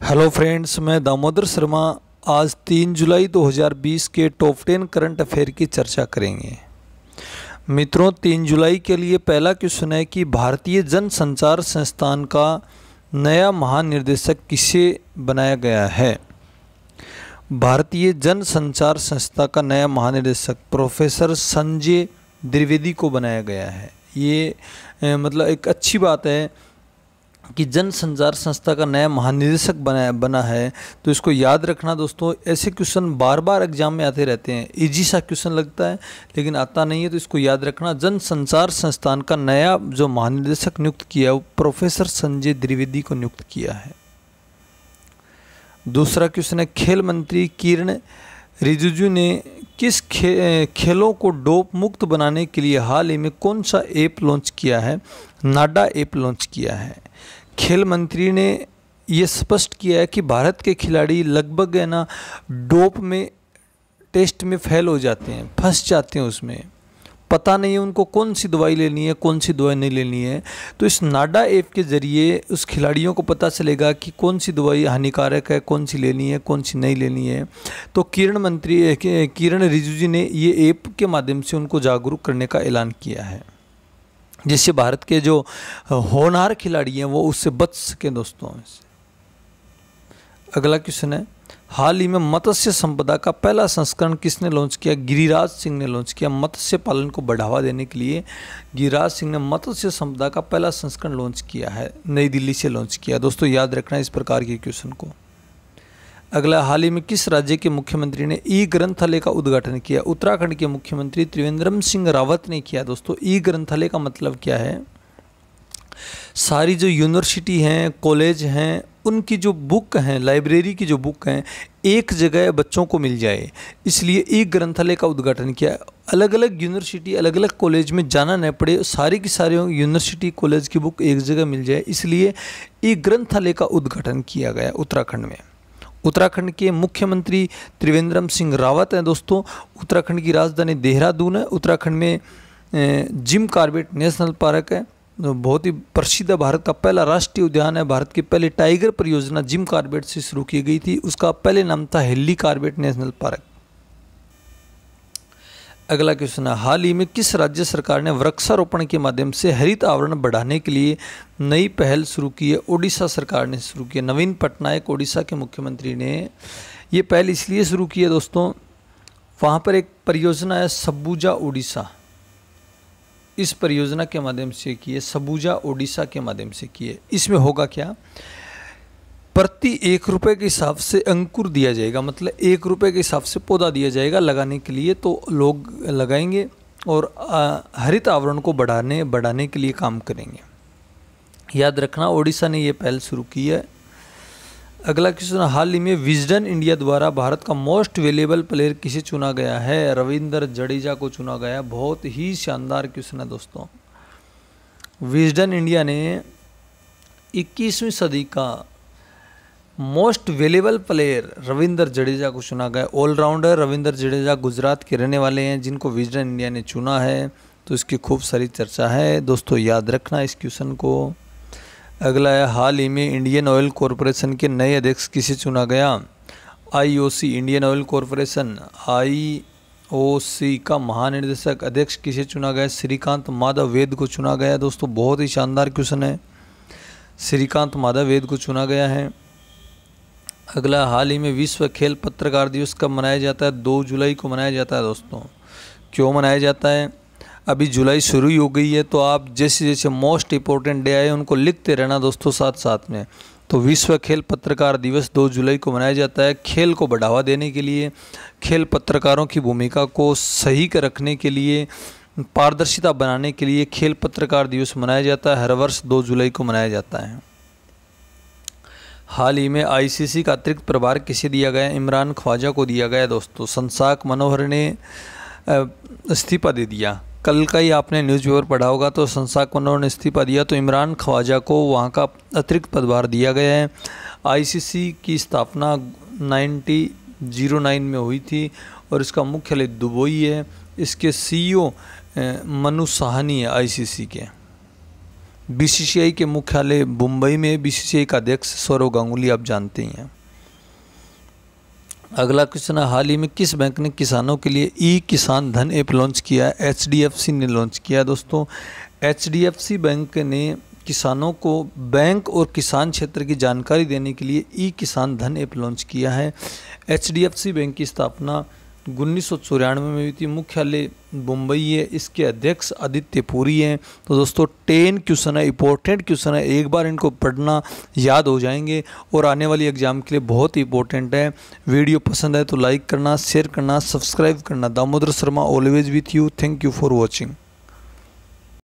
Hello friends, मैं दामोदर शर्मा। आज 3 जुलाई 2020 के टॉप 10 करंट अफेयर की चर्चा करेंगे। मित्रों, 3 जुलाई के लिए पहला क्वेश्चन है कि भारतीय जनसंचार संस्थान का नया महानिदेशक किसे बनाया गया है। भारतीय जनसंचार संस्था का नया महानिदेशक प्रोफेसर संजय द्विवेदी को बनाया गया है। ये मतलब एक अच्छी बात है कि जनसंचार संस्था का नया महानिदेशक बना है। तो इसको याद रखना दोस्तों। ऐसे क्वेश्चन बार बार एग्जाम में आते रहते हैं, इजी सा क्वेश्चन लगता है लेकिन आता नहीं है, तो इसको याद रखना। जनसंचार संस्थान का नया जो महानिदेशक नियुक्त किया है वो प्रोफेसर संजय द्विवेदी को नियुक्त किया है। दूसरा क्वेश्चन है, खेल मंत्री किरण रिजिजू ने किस खेलों को डोप मुक्त बनाने के लिए हाल ही में कौन सा ऐप लॉन्च किया है। नाडा ऐप लॉन्च किया है। खेल मंत्री ने ये स्पष्ट किया है कि भारत के खिलाड़ी लगभग है ना डोप में टेस्ट में फेल हो जाते हैं, फंस जाते हैं, उसमें पता नहीं है उनको कौन सी दवाई लेनी है, कौन सी दवाई नहीं लेनी है। तो इस नाडा ऐप के ज़रिए उस खिलाड़ियों को पता चलेगा कि कौन सी दवाई हानिकारक है, कौन सी लेनी है, कौन सी नहीं लेनी है। तो किरण रिजिजू ने ये ऐप के माध्यम से उनको जागरूक करने का ऐलान किया है, जिससे भारत के जो होनहार खिलाड़ी हैं वो उससे बच सकें दोस्तों। अगला क्वेश्चन है, हाल ही में मत्स्य संपदा का पहला संस्करण किसने लॉन्च किया। गिरिराज सिंह ने लॉन्च किया। मत्स्य पालन को बढ़ावा देने के लिए गिरिराज सिंह ने मत्स्य संपदा का पहला संस्करण लॉन्च किया है, नई दिल्ली से लॉन्च किया। दोस्तों याद रखना इस प्रकार के क्वेश्चन को। अगला, हाल ही में किस राज्य के मुख्यमंत्री ने ई ग्रंथालय का उद्घाटन किया। उत्तराखंड के मुख्यमंत्री त्रिवेंद्र सिंह रावत ने किया। दोस्तों ई ग्रंथालय का मतलब क्या है, सारी जो यूनिवर्सिटी हैं, कॉलेज हैं, उनकी जो बुक हैं, लाइब्रेरी की जो बुक हैं, एक जगह बच्चों को मिल जाए, इसलिए ई ग्रंथालय का उद्घाटन किया। अलग अलग यूनिवर्सिटी, अलग अलग कॉलेज में जाना न पड़े, सारी की सारी यूनिवर्सिटी कॉलेज की बुक एक जगह मिल जाए, इसलिए ई ग्रंथालय का उद्घाटन किया गया उत्तराखंड में। उत्तराखंड के मुख्यमंत्री त्रिवेंद्र सिंह रावत हैं दोस्तों। उत्तराखंड की राजधानी देहरादून है। उत्तराखंड में जिम कॉर्बेट नेशनल पार्क है, बहुत ही प्रसिद्ध, भारत का पहला राष्ट्रीय उद्यान है। भारत की पहली टाइगर परियोजना जिम कॉर्बेट से शुरू की गई थी, उसका पहले नाम था हिली कॉर्बेट नेशनल पार्क। अगला क्वेश्चन है, हाल ही में किस राज्य सरकार ने वृक्षारोपण के माध्यम से हरित आवरण बढ़ाने के लिए नई पहल शुरू की है। ओडिशा सरकार ने शुरू की है। नवीन पटनायक ओडिशा के मुख्यमंत्री ने ये पहल इसलिए शुरू की है दोस्तों, वहाँ पर एक परियोजना है सबुजा ओडिशा, इस परियोजना के माध्यम से की है, सबुजा ओडिशा के माध्यम से की है। इसमें होगा क्या, प्रति 1 रुपये के हिसाब से अंकुर दिया जाएगा, मतलब 1 रुपये के हिसाब से पौधा दिया जाएगा लगाने के लिए, तो लोग लगाएंगे और हरित आवरण को बढ़ाने के लिए काम करेंगे। याद रखना ओडिशा ने ये पहल शुरू की है। अगला क्वेश्चन, हाल ही में विजडन इंडिया द्वारा भारत का मोस्ट वैल्यूएबल प्लेयर किसे चुना गया है। रविंद्र जडेजा को चुना गया। बहुत ही शानदार क्वेश्चन है दोस्तों। विजडन इंडिया ने 21वीं सदी का most valuable player Ravindra Jadeja को चुना गया। ऑलराउंडर रविंद्र जडेजा गुजरात के रहने वाले हैं, जिनको विजडन इंडिया ने चुना है, तो इसकी खूब सारी चर्चा है दोस्तों, याद रखना इस क्वेश्चन को। अगला है, हाल ही में इंडियन ऑयल कॉरपोरेशन के नए अध्यक्ष किसे चुना गया। IOC, Indian oil corporation IOC का महानिदेशक अध्यक्ष किसे चुना गया। श्रीकांत माधव वेद को चुना गया। दोस्तों बहुत ही शानदार क्वेश्चन है, श्रीकांत माधव वेद को चुना गया है। अगला, हाल ही में विश्व खेल पत्रकार दिवस कब मनाया जाता है। 2 जुलाई को मनाया जाता है दोस्तों। क्यों मनाया जाता है, अभी जुलाई शुरू ही हो गई है, तो आप जैसे जैसे मोस्ट इम्पोर्टेंट डे आए उनको लिखते रहना दोस्तों साथ साथ में। तो विश्व खेल पत्रकार दिवस 2 जुलाई को मनाया जाता है। खेल को बढ़ावा देने के लिए, खेल पत्रकारों की भूमिका को सही रखने के लिए, पारदर्शिता बनाने के लिए खेल पत्रकार दिवस मनाया जाता है। हर वर्ष 2 जुलाई को मनाया जाता है। हाल ही में आईसीसी का अतिरिक्त प्रभार किसे दिया गया। इमरान ख्वाजा को दिया गया दोस्तों। शशांक मनोहर ने इस्तीफा दे दिया। कल का ही आपने न्यूज़पेपर पढ़ा होगा, तो शशांक मनोहर ने इस्तीफा दिया, तो इमरान ख्वाजा को वहाँ का अतिरिक्त पदभार दिया गया है। आईसीसी की स्थापना 1909 में हुई थी और इसका मुख्यालय दुबई है। इसके सीईओ मनु साहनी है आईसीसी के। बीसीसीआई के मुख्यालय मुंबई में बीसीसीआई का अध्यक्ष सौरव गांगुली आप जानते ही हैं। अगला क्वेश्चन है, हाल ही में किस बैंक ने किसानों के लिए ई किसान धन ऐप लॉन्च किया है? एचडीएफसी ने लॉन्च किया। दोस्तों, एचडीएफसी बैंक ने किसानों को बैंक और किसान क्षेत्र की जानकारी देने के लिए ई किसान धन ऐप लॉन्च किया है। एचडीएफसी बैंक की स्थापना 1994 में हुई थी। मुख्यालय मुंबई है। इसके अध्यक्ष आदित्य पुरी हैं। तो दोस्तों 10 क्वेश्चन है, इंपॉर्टेंट क्वेश्चन है, एक बार इनको पढ़ना याद हो जाएंगे और आने वाली एग्जाम के लिए बहुत ही इंपॉर्टेंट है। वीडियो पसंद है तो लाइक करना, शेयर करना, सब्सक्राइब करना। Damodar Sharma always with you. Thank you for watching.